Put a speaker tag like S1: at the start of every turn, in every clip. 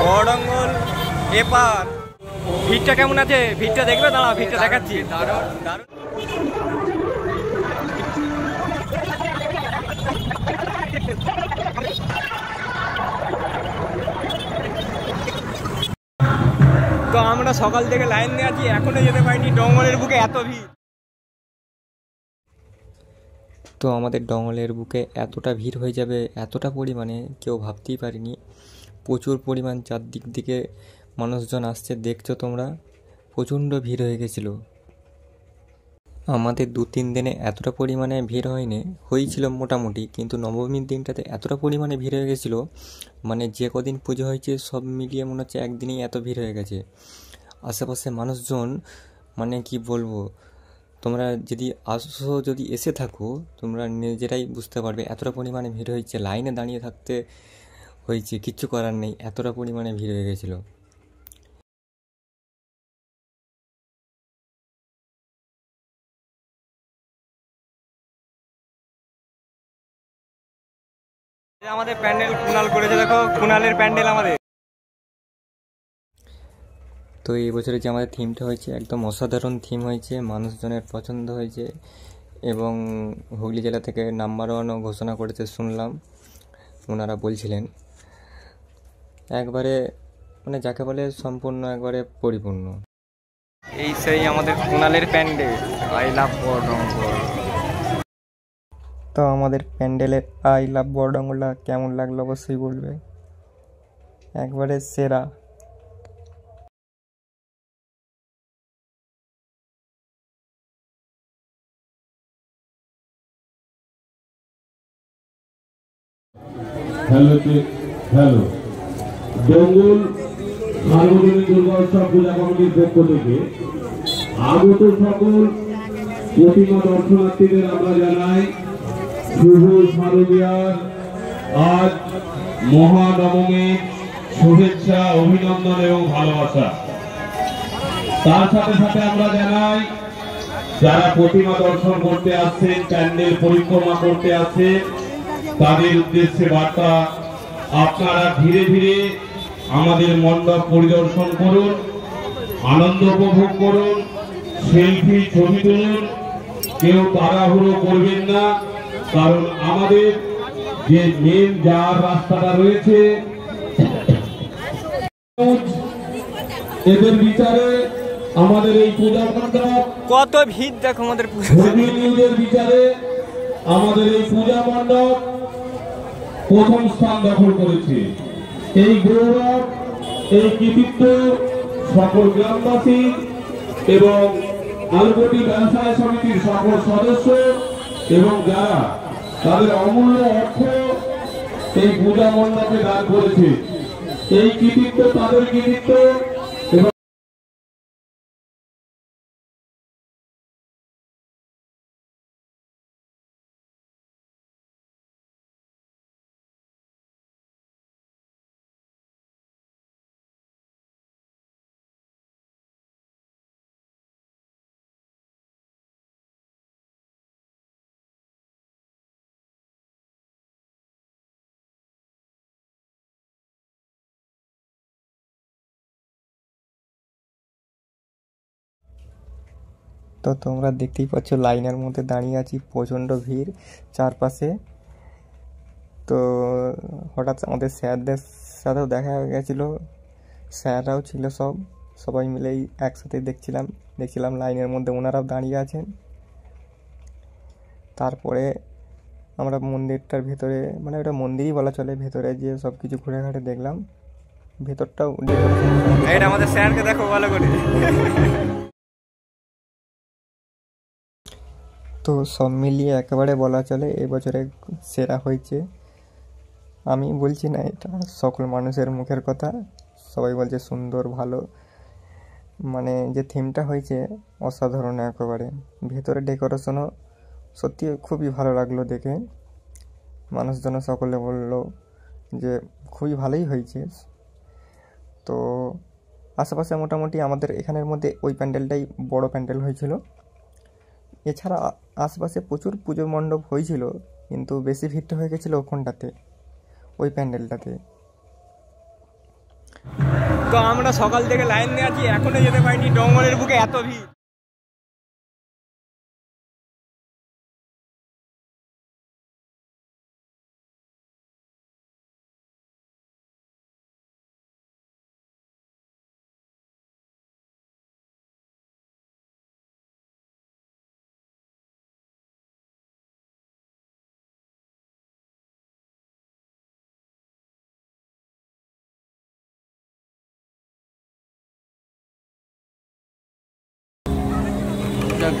S1: বড়ডঙ্গল এপার। ভিড়টা কেমন আছে? ভিড়টা দেখবে, দাঁড়া ভিড়টা দেখাচ্ছি। দারুণ দারুণ। তো আমরা সকাল থেকে লাইন দিয়ে আছি, এখনো যেতে পারিনি। ডঙ্গলের বুকে এত ভিড়। তো আমাদের ডঙ্গলের বুকে এতটা ভিড় হয়ে যাবে, এতটা পরিমাণে কেউ ভাবতেই পারিনি। প্রচুর পরিমাণ চারদিক দিকে মানুষজন আসছে, দেখছো তোমরা, প্রচণ্ড ভিড় হয়ে গেছিলো। আমাদের 2-3 দিনে এতটা পরিমাণে ভিড় হয়নি, হয়েছিল মোটামুটি, কিন্তু নবমীর দিনটাতে এতটা পরিমাণে ভিড় হয়ে গেছিলো, মানে যে কদিন পুজো হয়েছে সব মিলিয়ে মনে হচ্ছে একদিনেই এত ভিড় হয়ে গেছে। আশেপাশে মানুষজন, মানে কি বলবো, তোমরা যদি আসো, যদি এসে থাকো, তোমরা নিজেরাই বুঝতে পারবে এতটা পরিমাণে ভিড় হয়েছে। লাইনে দাঁড়িয়ে থাকতে হয়েছে, কিচ্ছু করার নেই, এতটা পরিমাণে ভিড় হয়ে গেছিলো। আমাদের প্যান্ডেল কুনাল করেছে, দেখো কুনালের প্যান্ডেল আমাদের। তো এই বছরে যে আমাদের থিমটা হয়েছে একদম অসাধারণ থিম হয়েছে, মানুষজনের পছন্দ হয়েছে এবং হুগলি জেলা থেকে নাম্বার 1ও ঘোষণা করেছে শুনলাম, ওনারা বলছিলেন। একবারে মানে যাকে বলে সম্পূর্ণ, একবারে পরিপূর্ণ। এই সেই আমাদের কুনালের প্যান্ডেল, আই লাভ বড়ডঙ্গল। তো আমাদের প্যান্ডেলের আই লাভ বড়ডঙ্গলটা কেমন লাগলো অবশ্যই বলবে, একবারে সেরা।
S2: হ্যালো হ্যালো ডঙ্গল সার্বজনীন দুর্গোৎসব পূজা কমিটির পক্ষ থেকে আগত সকল প্রতিমা দর্শনার্থীদের আমরা জানাই শুভ শারদীয়ার আজ মহানবমীর শুভেচ্ছা, অভিনন্দন এবং ভালোবাসা। তার সাথে সাথে আমরা জানাই যারা প্রতিমা দর্শন করতে আসছেন, প্যান্ডেল পরিক্রমা করতে আসছেন, তাদের উদ্দেশ্যে বার্তা, আপনারা ধীরে ধীরে আমাদের মণ্ডপ পরিদর্শন করুন, আনন্দ উপভোগ করুন, সেলফি ছবি তুলুন, কেউ তাড়াহুড়ো করবেন না, কারণ আমাদের যে মেন যার রাস্তাটা রয়েছে এদের বিচারে আমাদের এই পূজা মণ্ডপ,
S1: কত ভিড় দেখো আমাদের
S2: বিচারে আমাদের এই পূজা মণ্ডপ প্রথম স্থান দখল করেছে। এই গৌরব, এই কৃতিত্ব সকল গ্রামবাসী এবং আলুপটি ব্যবসায় সমিতির সকল সদস্য এবং যারা তাদের অমূল্য অর্থ এই পূজা মণ্ডপে দান করেছে, এই কৃতিত্ব তাদের কৃতিত্ব। এবং
S1: তো তোমরা দেখতেই পাচ্ছ লাইনের মধ্যে দাঁড়িয়ে আছি, প্রচণ্ড ভিড় চারপাশে। তো হঠাৎ আমাদের স্যারদের সাথেও দেখা হয়ে গেছিলো, স্যাররাও ছিল, সবাই মিলেই একসাথে দেখছিলাম লাইনের মধ্যে ওনারাও দাঁড়িয়ে আছেন। তারপরে আমরা মন্দিরটার ভেতরে, মানে ওটা মন্দিরই বলা চলে, ভেতরে গিয়ে সব কিছু ঘুরে ঘাটে দেখলাম। ভেতরটাও এটা আমাদের স্যারকে দেখো ভালো করে। তো সব মিলিয়ে একেবারে বলা চলে এবছরে সেরা হয়েছে। আমি বলছি না, এটা সকল মানুষের মুখের কথা, সবাই বলছে সুন্দর, ভালো। মানে যে থিমটা হয়েছে অসাধারণ একেবারে। ভেতরে ডেকোরেশনও সত্যি খুবই ভালো লাগলো দেখে, মানুষজন সকলে বলল যে খুবই ভালোই হয়েছে। তো আশেপাশে মোটামুটি আমাদের এখানের মধ্যে ওই প্যান্ডেলটাই বড় প্যান্ডেল হয়েছিল। এছাড়া আশপাশে প্রচুর পুজো মণ্ডপ হয়েছিল, কিন্তু বেশি ভিড়টা হয়ে গেছিলো ওখানটাতে, ওই প্যান্ডেলটাতে। তো আমরা সকাল থেকে লাইন দিয়ে আছি, এখনো যেতে পারিনি। জঙ্গলের বুকে এত ভিড়।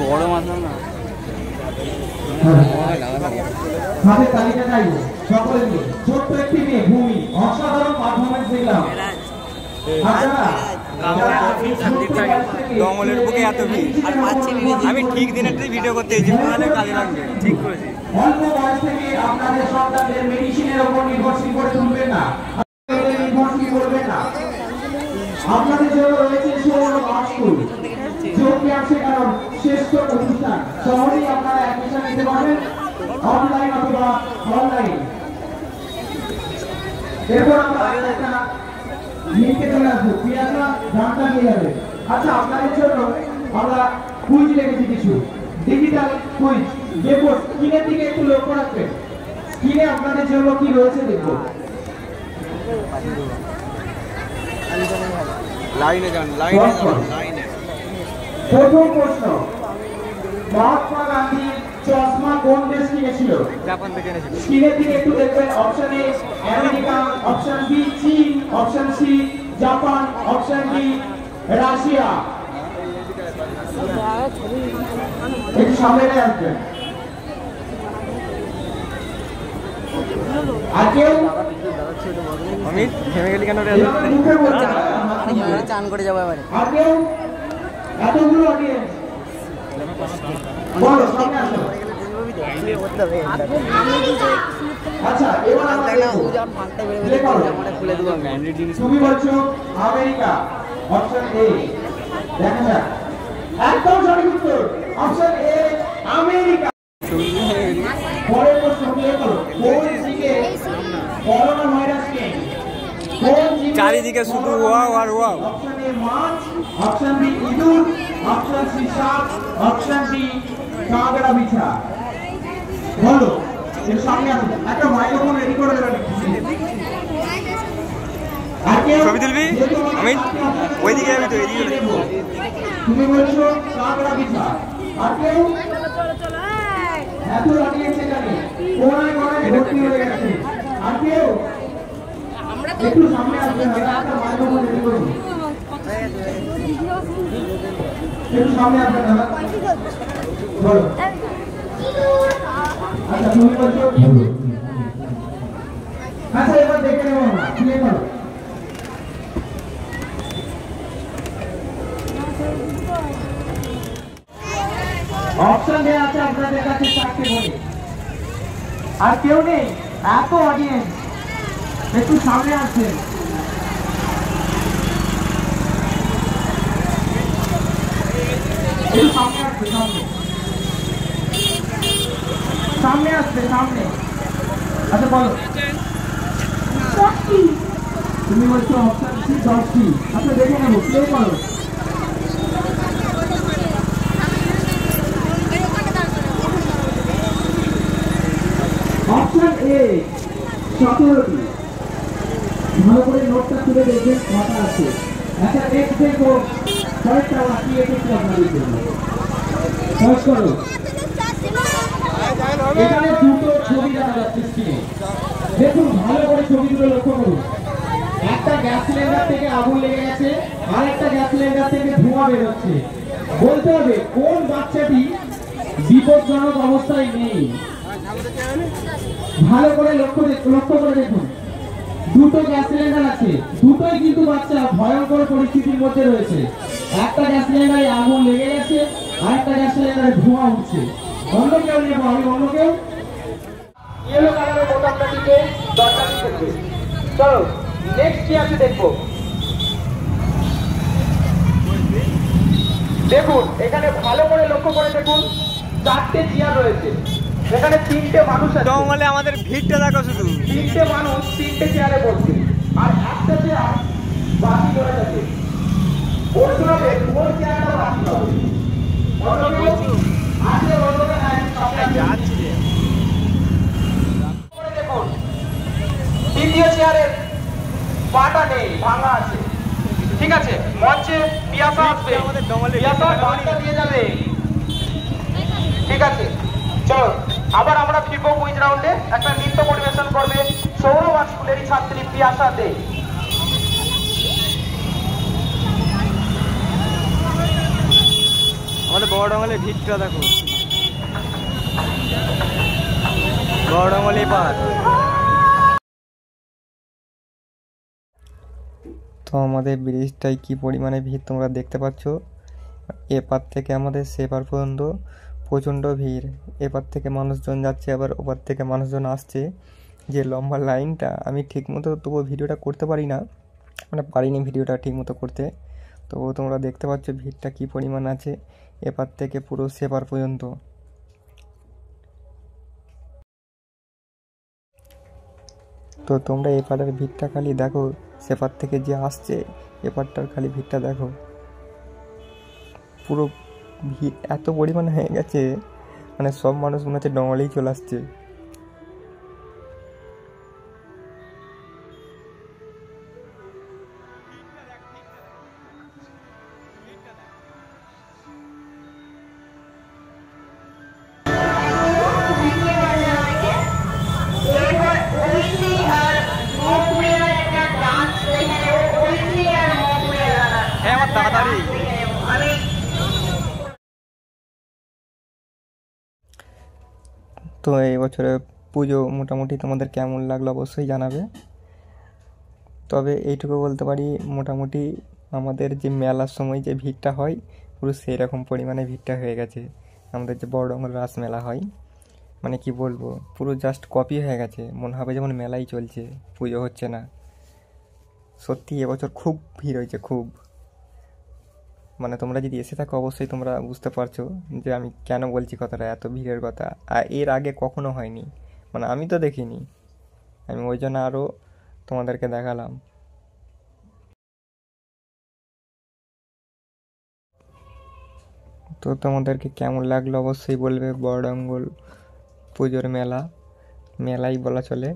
S1: গরম আছে না,
S3: হাতে তালিকা চাইব সকলে মিলে। ছোট্ট একটি মেয়ে ভূমি, অসাধারণ পারফরমেন্স দেখলাম।
S1: জঙ্গলের বুকে এত ভিড়, আমি ঠিক দিনের ভিডিও করতে এসেছি, কাজে লাগবে। ঠিক করেছি।
S3: অল্প বয়স থেকে আপনাদের সন্তানদের মেডিসিনের উপর নির্ভরশীল করে তুলবেন না, নির্ভরশীল করবেন না। আপনাদের জন্য রয়েছে সুবর্ণ স্কুল, যোগ ব্যায়াম শেখানোর শ্রেষ্ঠ প্রতিষ্ঠান। শহরেই আপনারা অ্যাডমিশন নিতে পারবেন, অনলাইন অথবা অনলাইন। এরপর আমরা একটা লিঙ্কে চলে আসবো, ক্রিয়াটা জানটা নিয়ে যাবে। আচ্ছা, আপনাদের জন্য আমরা কুইজ রেখেছি কিছু, ডিজিটাল কুইজ। দেখো স্ক্রিনের দিকে একটু লক্ষ্য রাখবেন, স্ক্রিনে আপনাদের জন্য কি রয়েছে দেখো।
S1: লাইনে যান, লাইনে যান, লাইনে।
S3: প্রথম প্রশ্ন, মহাত্মা গান্ধী চশমা কোন দেশ কিনেছিল?
S1: জাপান থেকে এনেছিল।
S3: স্ক্রিনের দিকে একটু দেখবেন। Option A America, option B চীন, option C Japan, option D Russia. একটু সামনে আসবেন। আর কেউ
S1: অমিত থেমে গেলি কেন রে?
S3: মুখে বলছে
S4: চান করে যাবো এবারে।
S3: আর কেউ এতগুলো অডিয়েন্স বলো, সামনে আসো। আচ্ছা, এবার আমরা দেখো।
S4: খুলে দেবো।
S3: তুমি বলছো আমেরিকা, অপশন এ। দেখা যাক, একদম সঠিক উত্তর, অপশন এ আমেরিকা। পরের প্রশ্ন ক্লিয়ার করো। কোন দিকে করোনা ভাইরাসকে
S1: চারিদিকে শুধু ওয়াও আর ওয়াও।
S3: অপশন এ মাছ, অপশন বি ইঁদুর, অপশন সি সাপ, অপশন ডি কাঁকড়া বিছা। বলো, এর সামনে আসো, একটা মাইক্রোফোন রেডি করে দেবেন। আর কেউ
S1: ছবি তুলবি? আমি ওইদিকে যাবি তো, এদিকে
S3: তুমি বলছো কাঁকড়া বিছা। আর কেউ এত অডিয়েন্স এখানে কোনায় কোনায় ভর্তি হয়ে গেছে। আর কেউ একটু সামনে আসবেন, একটা মাইক্রোফোন রেডি করুন। একটু সামনে আসবেন দাদা, বলো। আচ্ছা, তুমি বলছো ইঁদুর। আচ্ছা, এবার দেখে নেবো আমরা, ক্লিয়ার করো। অপশন দেওয়া আছে আপনাদের কাছে চারটে বলে। আর কেউ নেই, এত অডিয়েন্স, একটু সামনে আসছেন। একটু সামনে আসবে, সামনে সামনে আসবে, সামনে। আচ্ছা বলো, তুমি বলছো অপশন সি 10টি। আচ্ছা, দেখে নেবো, প্লে করো। অপশন এ 17টি। ভালো করে নোটটা তুলে দেখবেন কটা আছে। আচ্ছা, নেক্সট দেখো কয়েকটা বাকি এসেছে আপনাদের জন্য। পজ করো। এখানে দুটো ছবি দেখা যাচ্ছে স্ক্রিনে, দেখুন ভালো করে ছবিগুলো লক্ষ্য করুন। একটা গ্যাস সিলিন্ডার থেকে আগুন লেগে গেছে, আর একটা গ্যাস সিলিন্ডার থেকে ধোঁয়া বেরোচ্ছে। বলতে হবে কোন বাচ্চাটি বিপজ্জনক অবস্থায় নেই। ভালো করে লক্ষ্য করে দেখুন। দুটো গ্যাস সিলিন্ডার আছে, দুটোই কিন্তু বাচ্চা ভয়ঙ্কর পরিস্থিতির মধ্যে রয়েছে। একটা গ্যাস সিলিন্ডারে আগুন লেগে গেছে, আর একটা গ্যাস সিলিন্ডারে ধোঁয়া উঠছে। অন্য কেউ নেবো, আমি অন্য কেউ। ইয়েলো কালারের বোতামটা টিপে দরকারি করবে। চলো, নেক্সট কি আছে দেখবো। দেখুন, এখানে ভালো করে লক্ষ্য করে দেখুন, চারটে চেয়ার রয়েছে। এখানে তিনটে মানুষ আছে।
S1: জঙ্গলে আমাদের ভিড়টা দেখো শুধু।
S3: তিনটে মানুষ তিনটে চেয়ারে বসছে, আর একটা চেয়ার বাকি করে যাবে বলতে হবে কোন চেয়ারটা বাকি হবে আজকে বলতে হবে যাচ্ছি দেখুন দ্বিতীয় চেয়ারের পাটা নেই, ভাঙা আছে। ঠিক আছে, মঞ্চে পিয়াসা আসবে, পিয়াসা গানটা দিয়ে যাবে। ঠিক আছে, চলো আবার আমরা ফিরবো কুইজ রাউন্ডে। একটা নৃত্য পরিবেশন করবে সৌরভ স্কুলেরই ছাত্রী পিয়াসা দে।
S1: আমাদের বড়ডাঙ্গলের ভিড়টা দেখো, বড়ডাঙ্গল এপার। তো আমাদের ব্রিজটাই কি পরিমাণে ভিড় তোমরা দেখতে পাচ্ছ। এপার থেকে আমাদের সেপার পর্যন্ত প্রচণ্ড ভিড়। এপার থেকে মানুষজন যাচ্ছে, আবার ওপার থেকে মানুষজন আসছে। যে লম্বা লাইনটা, আমি ঠিকমতো তবুও ভিডিওটা করতে পারি না, মানে পারিনি ভিডিওটা ঠিকমতো করতে। তবুও তোমরা দেখতে পাচ্ছ ভিড়টা কি পরিমাণ আছে এপার থেকে পুরো সেপার পর্যন্ত। তো তোমরা এপারের ভিড়টা খালি দেখো, সেপার থেকে যে আসছে এপারটার খালি ভিড়টা দেখো। পুরো ভিড় এত পরিমাণে হয়ে গেছে, মানে সব মানুষ মনে হচ্ছে ডঙ্গলেই চলে আসছে। তো এই বছরে পুজো মোটামুটি তোমাদের কেমন লাগলো অবশ্যই জানাবে। তবে এইটুকু বলতে পারি, মোটামুটি আমাদের যে মেলার সময় যে ভিড়টা হয় পুরো সেই রকম পরিমাণে ভিড়টা হয়ে গেছে। আমাদের যে বড়ডাঙ্গল রাস মেলা হয়, মানে কি বলবো, পুরো জাস্ট কপি হয়ে গেছে, মনে হবে যেমন মেলাই চলছে, পুজো হচ্ছে না। সত্যি এবছর খুব ভিড় হয়েছে, খুব। মানে তোমরা যদি এসে থাকো অবশ্যই তোমরা বুঝতে পারছো যে আমি কেন বলছি কথাটা, এত ভিড়ের কথা। আর এর আগে কখনো হয়নি, মানে আমি তো দেখিনি, আমি ওই জন্য আরও তোমাদেরকে দেখালাম। তো তোমাদেরকে কেমন লাগলো অবশ্যই বলবে। বড়ডাঙ্গল পুজোর মেলাই বলা চলে,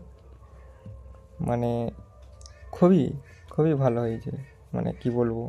S1: মানে খুবই খুবই ভালো হয়েছে, মানে কি বলবো।